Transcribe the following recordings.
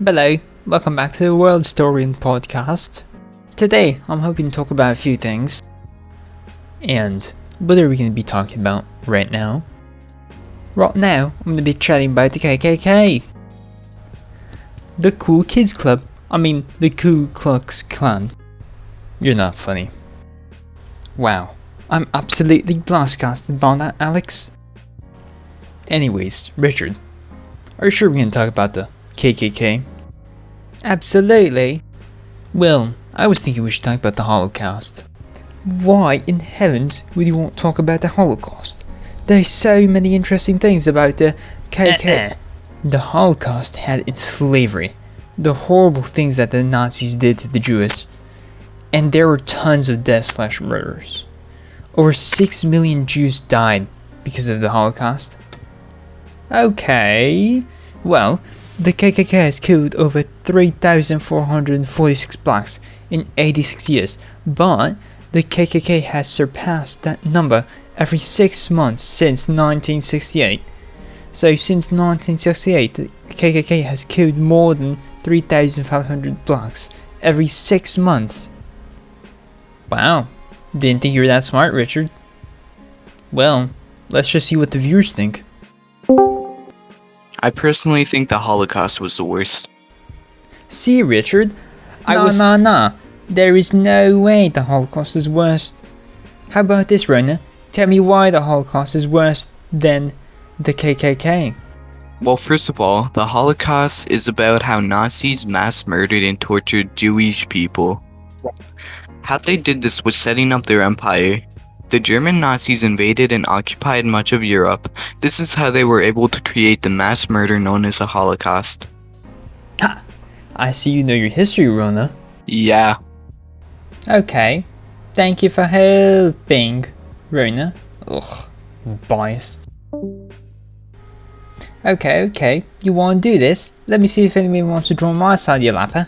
Hello, welcome back to the Worldstorien podcast. Today, I'm hoping to talk about a few things. And what are we going to be talking about right now? Right now, I'm going to be chatting about the KKK. The Cool Kids Club. The Klux Klan. You're not funny. Wow, I'm absolutely blastcasted by that, Alex. Anyways, Richard, are you sure we're going to talk about the KKK? Absolutely. Well, I was thinking we should talk about the Holocaust. Why in heavens would you want to talk about the Holocaust? There's so many interesting things about the KKK. The Holocaust had its slavery, the horrible things that the Nazis did to the Jews, and there were tons of deaths/murders. Over 6 million Jews died because of the Holocaust. Okay, well, the KKK has killed over 3,446 blacks in 86 years, but the KKK has surpassed that number every 6 months since 1968. So since 1968, the KKK has killed more than 3,500 blacks every 6 months. Wow, didn't think you were that smart, Richard. Well, let's just see what the viewers think. I personally think the Holocaust was the worst. See, Richard? Nah. There is no way the Holocaust is worse. How about this, Rona? Tell me why the Holocaust is worse than the KKK. Well, first of all, the Holocaust is about how Nazis mass murdered and tortured Jewish people. How they did this was setting up their empire. The German Nazis invaded and occupied much of Europe. This is how they were able to create the mass murder known as the Holocaust. Ha! I see you know your history, Rona. Yeah. Okay. Thank you for helping, Rona. Ugh, biased. Okay. You want to do this? Let me see if anyone wants to join my side of your lapper.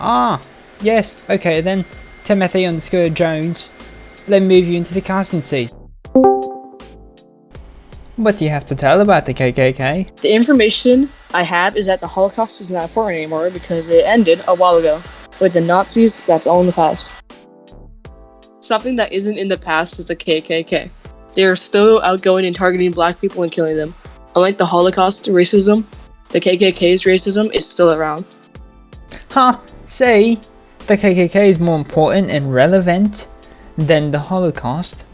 Ah, yes. Okay then. Timothy_Jones. Let me move you into the casting seat. What do you have to tell about the KKK? The information I have is that the Holocaust is not important anymore because it ended a while ago. With the Nazis, that's all in the past. Something that isn't in the past is the KKK. They are still outgoing and targeting black people and killing them. Unlike the Holocaust racism, the KKK's racism is still around. See? The KKK is more important and relevant than the Holocaust.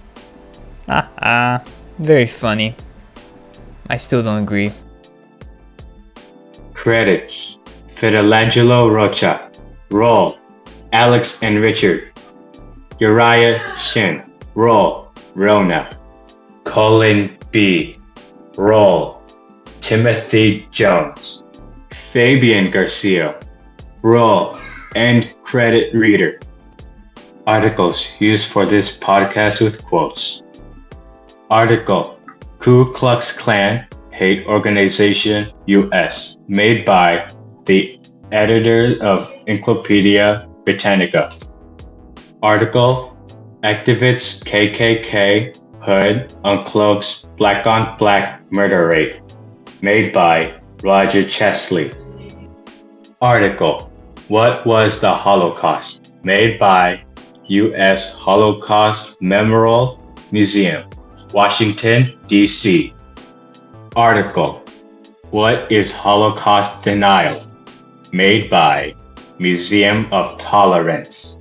Very funny. I still don't agree. Credits: Fidelangelo, Rocha, Role: Alex and Richard. Uriah, Shinh, Role: Rona. Colin B, Role: Timothy Jones. Fabian Garcia, Role: End credit reader. Articles used for this podcast with quotes. Article: Ku Klux Klan Hate Organization US, made by the Editors of Encyclopedia Britannica. Article: Activists KKK Hood Uncloaks Black on Black Murder Rate, made by Roger Chesley. Article: What was the Holocaust, made by U.S. Holocaust Memorial Museum, Washington, D.C. Article: What is Holocaust Denial, made by Museum of Tolerance.